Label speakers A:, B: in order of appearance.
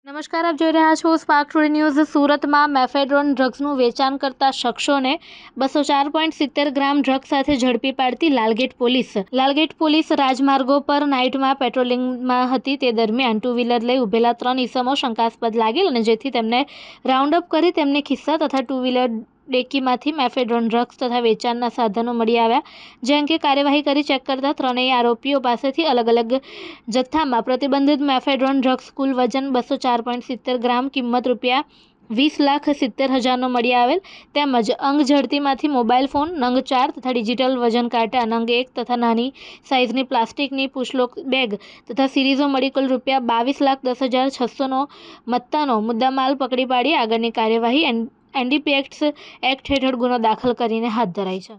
A: નમસ્કાર, આપ જોઈ રહ્યા છો સ્પાર્ક ટુડે ન્યૂઝ। સુરતમાં મેફેડ્રોન ડ્રગ્સનું વેચાણ કરતા શખ્સોને 204.70 ગ્રામ ડ્રગ્સ સાથે ઝડપી પાડતી લાલગેટ પોલીસ રાજમાર્ગો પર નાઇટમાં પેટ્રોલિંગમાં હતી। તે દરમિયાન ટુ વ્હીલર લઈ ઉભેલા 3 ઈસમો શંકાસ્પદ લાગેલ અને જેથી તેમને રાઉન્ડ અપ કરી તેમને ખિસ્સા તથા ટુ વ્હીલર ડેકીમાંથી મેફેડ્રોન ડ્રગ્સ તથા વેચાણના સાધનો મળી આવ્યા। જે અંગે કાર્યવાહી કરી ચેક કરતા ત્રણેય આરોપીઓ પાસેથી અલગ અલગ જથ્થામાં પ્રતિબંધિત મેફેડ્રોન ડ્રગ્સ કુલ વજન 204.70 ગ્રામ કિંમત ₹20,70,000 મળી આવેલ તેમજ અંગ ઝડતીમાંથી મોબાઈલ ફોન નંગ 4 તથા ડિજિટલ વજન કાંટા નંગ 1 તથા નાની સાઇઝની પ્લાસ્ટિકની પુશલોક બેગ તથા સિરીઝો મળી કુલ ₹22,10,600નો મત્તાનો મુદ્દામાલ પકડી પાડી આગળની કાર્યવાહી એનડીપીએસ એક્ટ હેઠળ ગુનો દાખલ કરીને હાથ ધરાઈ છે।